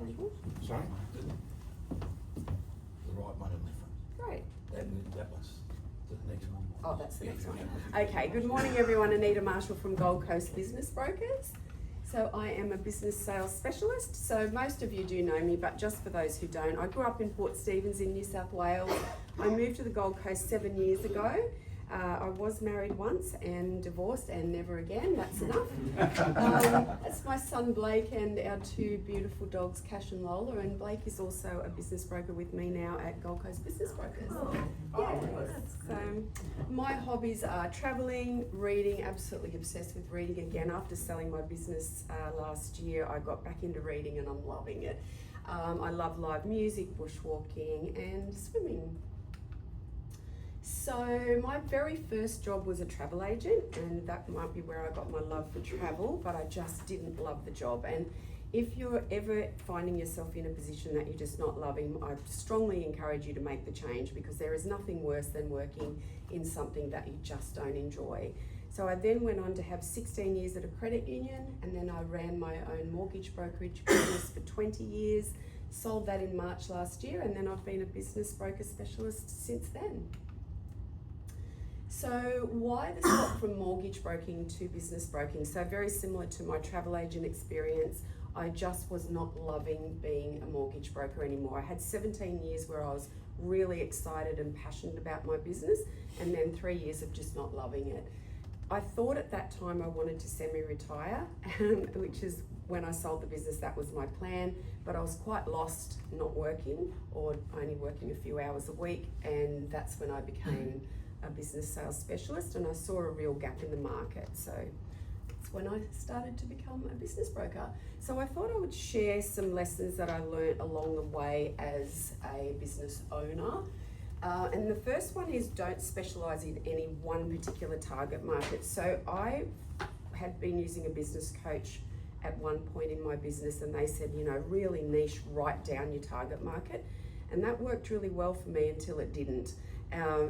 Marshall. Sorry? The right one in the front. Great. That was the next one. Oh, that's the next one. Okay, good morning everyone. Anita Marshall from Gold Coast Business Brokers. So I am a business sales specialist. So most of you do know me, but just for those who don't, I grew up in Port Stephens in New South Wales. I moved to the Gold Coast 7 years ago. I was married once and divorced and never again, that's enough. That's my son Blake and our two beautiful dogs Cash and Lola, and Blake is also a business broker with me now at Gold Coast Business Brokers. So my hobbies are travelling, reading, absolutely obsessed with reading again. After selling my business last year, I got back into reading and I'm loving it. I love live music, bushwalking and swimming. So my very first job was a travel agent, and that might be where I got my love for travel, but I just didn't love the job. And if you're ever finding yourself in a position that you're just not loving, I strongly encourage you to make the change, because there is nothing worse than working in something that you just don't enjoy. So I then went on to have 16 years at a credit union, and then I ran my own mortgage brokerage business for 20 years, sold that in March last year, and then I've been a business broker specialist since then. So why the swap from mortgage broking to business broking? So very similar to my travel agent experience, I just was not loving being a mortgage broker anymore. I had 17 years where I was really excited and passionate about my business, and then 3 years of just not loving it. I thought at that time I wanted to semi-retire, which is when I sold the business, that was my plan, but I was quite lost not working, or only working a few hours a week, and that's when I became a business sales specialist, and I saw a real gap in the market. So that's when I started to become a business broker. So I thought I would share some lessons that I learned along the way as a business owner. And the first one is don't specialize in any one particular target market. So I had been using a business coach at one point in my business, and they said, you know, really niche, write down your target market. And that worked really well for me until it didn't.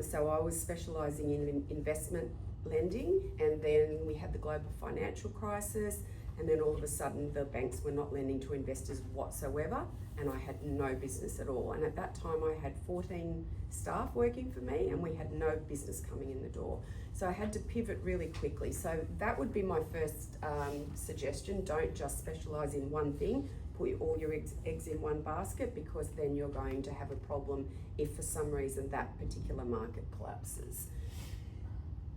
So I was specialising in investment lending, and then we had the global financial crisis, and then all of a sudden the banks were not lending to investors whatsoever, and I had no business at all. And at that time I had 14 staff working for me, and we had no business coming in the door. So I had to pivot really quickly. So that would be my first suggestion. Don't just specialise in one thing. Put all your eggs in one basket, because then you're going to have a problem if for some reason that particular market collapses.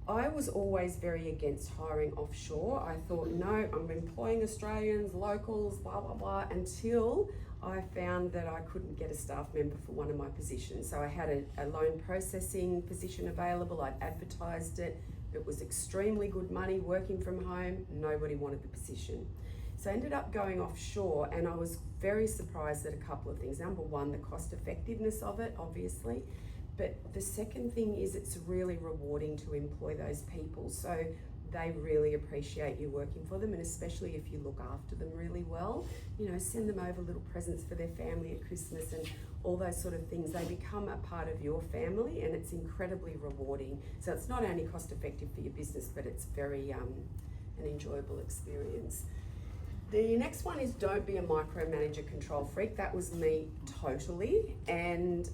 I was always very against hiring offshore. I thought, no, I'm employing Australians, locals, blah, blah, blah, until I found that I couldn't get a staff member for one of my positions. So I had a loan processing position available. I'd advertised it. It was extremely good money, working from home. Nobody wanted the position. So I ended up going offshore, and I was very surprised at a couple of things. Number one, the cost effectiveness of it, obviously. But the second thing is it's really rewarding to employ those people. So they really appreciate you working for them, and especially if you look after them really well. You know, send them over little presents for their family at Christmas and all those sort of things. They become a part of your family, and it's incredibly rewarding. So it's not only cost effective for your business, but it's very an enjoyable experience. The next one is don't be a micromanager, control freak. That was me totally, and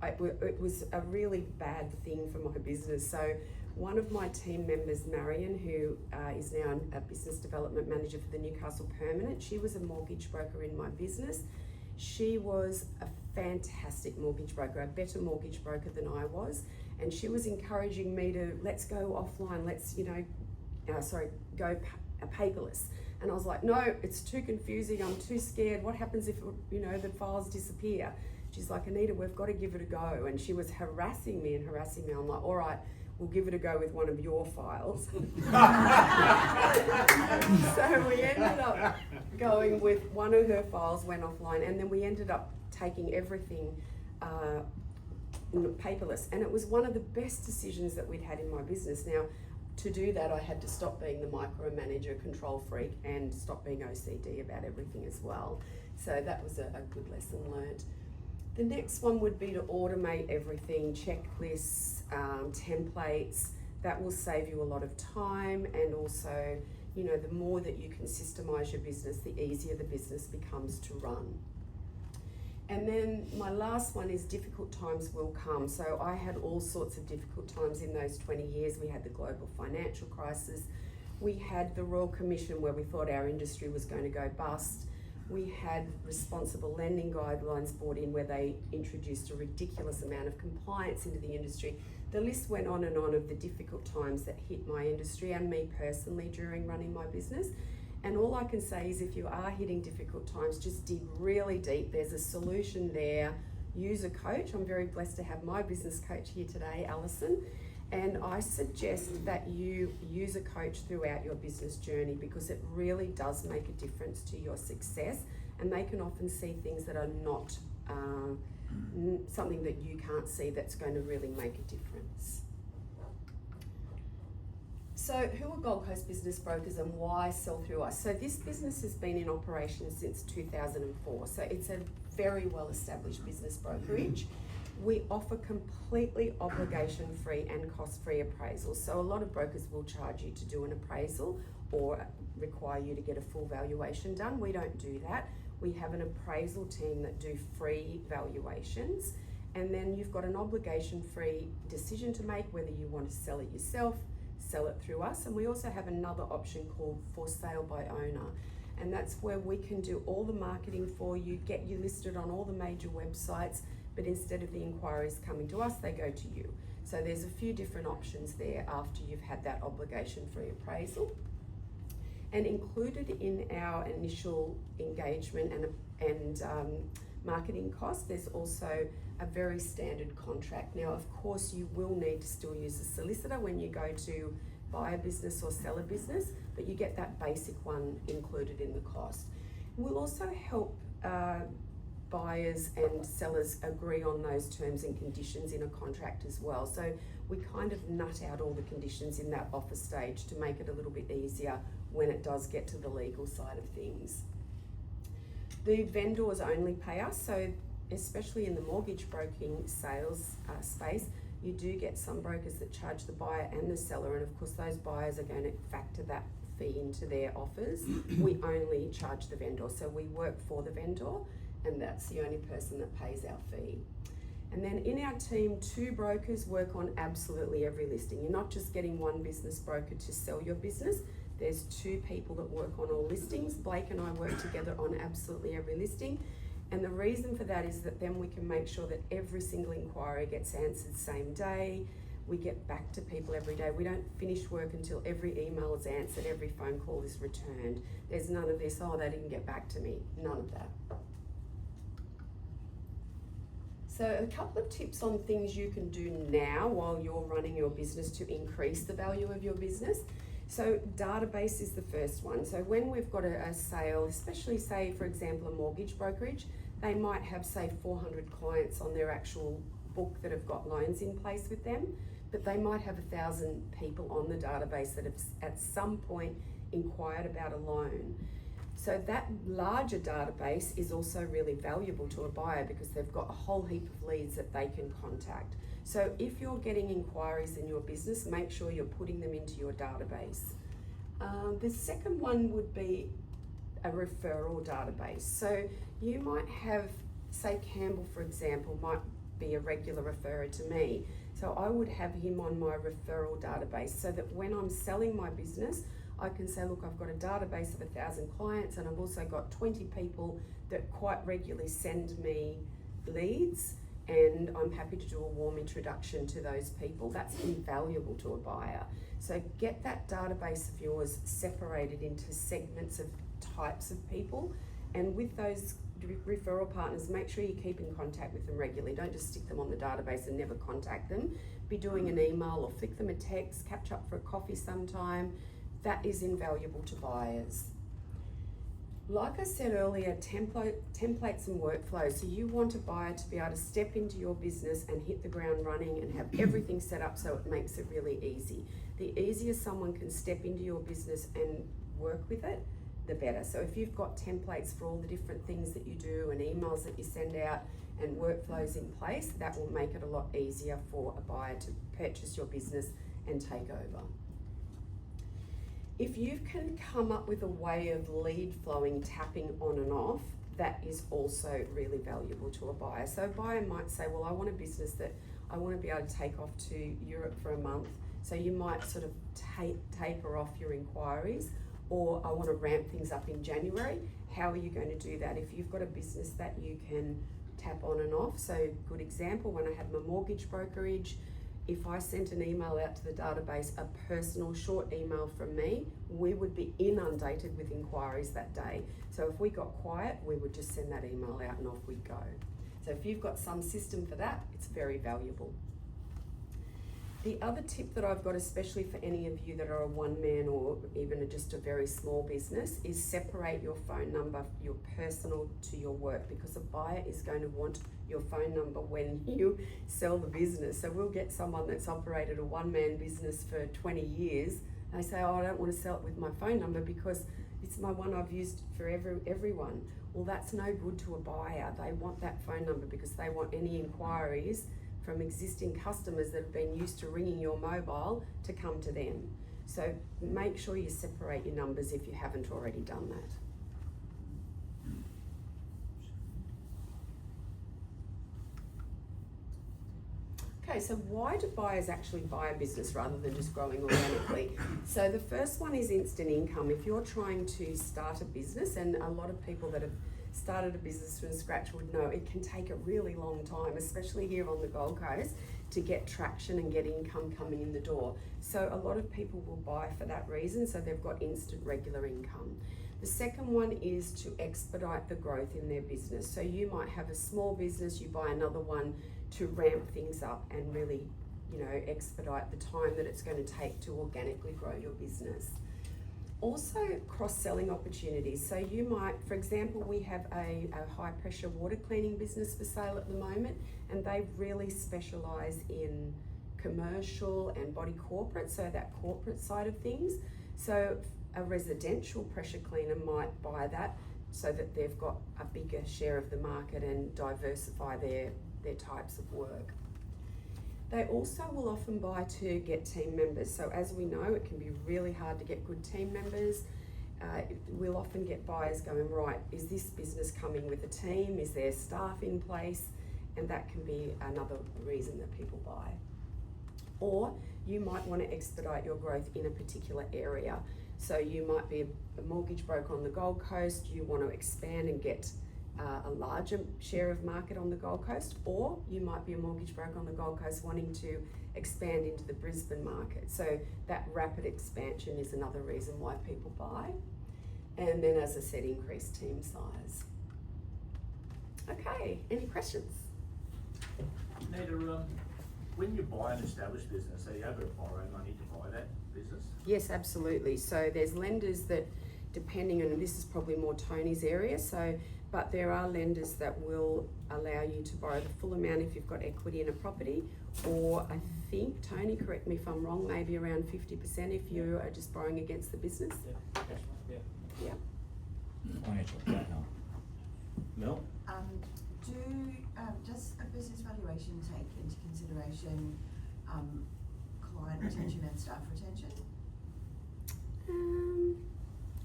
it was a really bad thing for my business. So one of my team members, Marion, who is now a business development manager for the Newcastle Permanent, she was a mortgage broker in my business. She was a fantastic mortgage broker, a better mortgage broker than I was, and she was encouraging me to let's go offline, let's go paperless. And I was like, no, it's too confusing, I'm too scared. What happens if, the files disappear? She's like, Anita, we've got to give it a go. And she was harassing me. I'm like, all right, we'll give it a go with one of your files. So we ended up going with one of her files, went offline, and then we ended up taking everything paperless. And it was one of the best decisions that we'd had in my business. Now, to do that, I had to stop being the micromanager, control freak, and stop being OCD about everything as well. So that was a good lesson learned. The next one would be to automate everything, checklists, templates. That will save you a lot of time, and also, the more that you can systemize your business, the easier the business becomes to run. And then my last one is difficult times will come. So I had all sorts of difficult times in those 20 years. We had the global financial crisis. We had the Royal Commission where we thought our industry was going to go bust. We had responsible lending guidelines brought in where they introduced a ridiculous amount of compliance into the industry. The list went on and on of the difficult times that hit my industry and me personally during running my business. And all I can say is if you are hitting difficult times, just dig really deep. There's a solution there. Use a coach. I'm very blessed to have my business coach here today, Alison. And I suggest that you use a coach throughout your business journey because it really does make a difference to your success. And they can often see things that are not something that you can't see that's going to really make a difference. So who are Gold Coast business brokers and why sell through us? So this business has been in operation since 2004. So it's a very well established business brokerage. We offer completely obligation-free and cost-free appraisals. So a lot of brokers will charge you to do an appraisal or require you to get a full valuation done. We don't do that. We have an appraisal team that do free valuations. And then you've got an obligation-free decision to make whether you want to sell it yourself, sell it through us. And we also have another option called for sale by owner. And that's where we can do all the marketing for you, get you listed on all the major websites, but instead of the inquiries coming to us, they go to you. So there's a few different options there after you've had that obligation-free appraisal. And included in our initial engagement and marketing costs, there's also a very standard contract. Now, of course, you will need to still use a solicitor when you go to buy a business or sell a business, but you get that basic one included in the cost. We'll also help buyers and sellers agree on those terms and conditions in a contract as well. So we kind of nut out all the conditions in that offer stage to make it a little bit easier when it does get to the legal side of things. The vendors only pay us, so especially in the mortgage broking sales space, you do get some brokers that charge the buyer and the seller, and of course those buyers are going to factor that fee into their offers. We only charge the vendor, so we work for the vendor and that's the only person that pays our fee. And then in our team, 2 brokers work on absolutely every listing. You're not just getting one business broker to sell your business. There's 2 people that work on all listings. Blake and I work together on absolutely every listing. And the reason for that is that then we can make sure that every single inquiry gets answered same day. We get back to people every day. We don't finish work until every email is answered, every phone call is returned. There's none of this, oh, they didn't get back to me. None of that. So a couple of tips on things you can do now while you're running your business to increase the value of your business. So database is the first one. So when we've got a sale, especially say, for example, a mortgage brokerage, they might have, say, 400 clients on their actual book that have got loans in place with them, but they might have 1,000 people on the database that have at some point inquired about a loan. So that larger database is also really valuable to a buyer because they've got a whole heap of leads that they can contact. So if you're getting inquiries in your business, make sure you're putting them into your database. The second one would be a referral database. So you might have, say Campbell, for example, might be a regular referrer to me. So I would have him on my referral database so that when I'm selling my business, I can say, look, I've got a database of 1,000 clients and I've also got 20 people that quite regularly send me leads, and I'm happy to do a warm introduction to those people. That's invaluable to a buyer. So get that database of yours separated into segments of types of people, and with those referral partners, make sure you keep in contact with them regularly. Don't just stick them on the database and never contact them. Be doing an email or flick them a text, catch up for a coffee sometime. That is invaluable to buyers. Like I said earlier, templates and workflows. So you want a buyer to be able to step into your business and hit the ground running and have everything set up so it makes it really easy. The easier someone can step into your business and work with it, the better. So if you've got templates for all the different things that you do and emails that you send out and workflows in place, that will make it a lot easier for a buyer to purchase your business and take over. If you can come up with a way of lead flowing, tapping on and off, that is also really valuable to a buyer. So a buyer might say, well, I want a business that I want to be able to take off to Europe for a month. So you might sort of taper off your inquiries, or I want to ramp things up in January. How are you going to do that? If you've got a business that you can tap on and off. So good example, when I had my mortgage brokerage, if I sent an email out to the database, a personal short email from me, we would be inundated with inquiries that day. So if we got quiet, we would just send that email out and off we'd go. So if you've got some system for that, it's very valuable. The other tip that I've got, especially for any of you that are a one-man or even just a very small business, is separate your phone number, your personal to your work, because a buyer is going to want your phone number when you sell the business. So we'll get someone that's operated a one-man business for 20 years. They say, oh, I don't want to sell it with my phone number because it's my one I've used for everyone. Well, that's no good to a buyer. They want that phone number because they want any inquiries from existing customers that have been used to ringing your mobile to come to them. So make sure you separate your numbers if you haven't already done that. Okay, so why do buyers actually buy a business rather than just growing organically? So the first one is instant income. If you're trying to start a business, and a lot of people that have started a business from scratch would know it can take a really long time, especially here on the Gold Coast, to get traction and get income coming in the door. So a lot of people will buy for that reason, so they've got instant regular income. The second one is to expedite the growth in their business. So you might have a small business, you buy another one to ramp things up and really, expedite the time that it's going to take to organically grow your business. Also, cross-selling opportunities. So you might, for example, we have a high-pressure water cleaning business for sale at the moment, and they really specialise in commercial and body corporate, so that corporate side of things. So a residential pressure cleaner might buy that so that they've got a bigger share of the market and diversify their types of work. They also will often buy to get team members. So as we know, it can be really hard to get good team members. We'll often get buyers going, right, is this business coming with a team? Is there staff in place? And that can be another reason that people buy. Or you might want to expedite your growth in a particular area. So you might be a mortgage broker on the Gold Coast, you want to expand and get a larger share of market on the Gold Coast, or you might be a mortgage broker on the Gold Coast wanting to expand into the Brisbane market. So that rapid expansion is another reason why people buy. And then, as I said, increase team size. Okay, any questions? Anita, when you buy an established business, are you able to borrow money to buy that business? Yes, absolutely. So there's lenders that, depending on, this is probably more Tony's area, but there are lenders that will allow you to borrow the full amount if you've got equity in a property, or I think, Tony, correct me if I'm wrong, maybe around 50% if you are just borrowing against the business. Yeah. Financial planner. Mel? Does a business valuation take into consideration client retention and staff retention?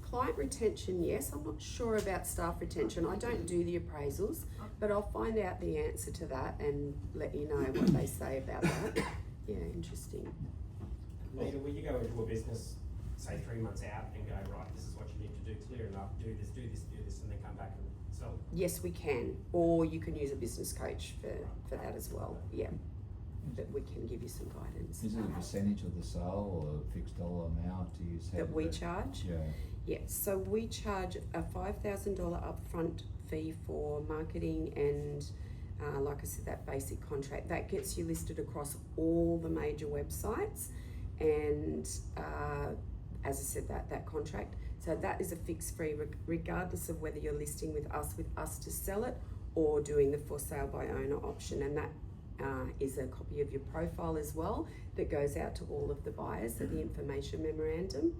Client retention, yes. I'm not sure about staff retention. I don't do the appraisals, but I'll find out the answer to that and let you know what they say about that. Yeah, interesting. Anita, will you go into a business, say 3 months out, and go, right, this is what you need to do, clear it up, do this, and then come back and sell? Yes, we can. Or you can use a business coach for that as well. Yeah. But we can give you some guidance. Is it a percentage of the sale or a fixed dollar amount? Do you say that we charge? Yeah. Yes, so we charge a $5,000 upfront fee for marketing and, like I said, that basic contract. That gets you listed across all the major websites, and as I said, that contract. So that is a fixed fee regardless of whether you're listing with us to sell it, or doing the for sale by owner option, and that is a copy of your profile as well that goes out to all of the buyers, so the information memorandum.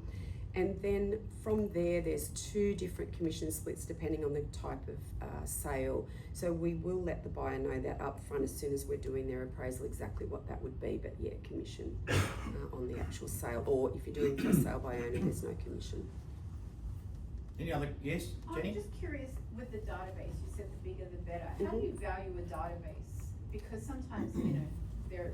And then from there, there's 2 different commission splits depending on the type of sale. So we will let the buyer know that up front as soon as we're doing their appraisal exactly what that would be, but yeah, commission on the actual sale. Or if you're doing for sale by owner, there's no commission. Any other, yes, Jenny? I'm just curious with the database, you said the bigger the better. How do you value a database? Because sometimes, you know,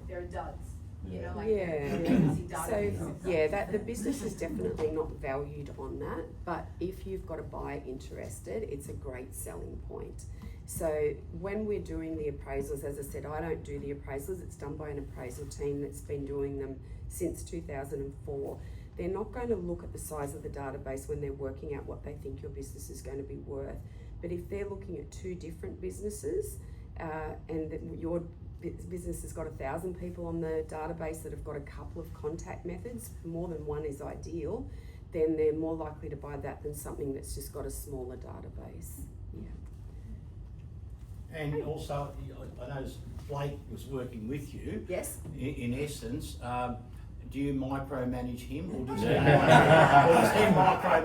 they're duds, you know, like Yeah. legacy So, databases. yeah, that the business is definitely not valued on that, but if you've got a buyer interested, it's a great selling point. So when we're doing the appraisals, as I said, I don't do the appraisals, it's done by an appraisal team that's been doing them since 2004. They're not going to look at the size of the database when they're working out what they think your business is going to be worth. But if they're looking at two different businesses, and that your business has got 1,000 people on the database that have got a couple of contact methods, more than one is ideal, then they're more likely to buy that than something that's just got a smaller database. Yeah. And also, I noticed Blake was working with you. Yes. In essence, do you micromanage him or does he Yeah. micromanage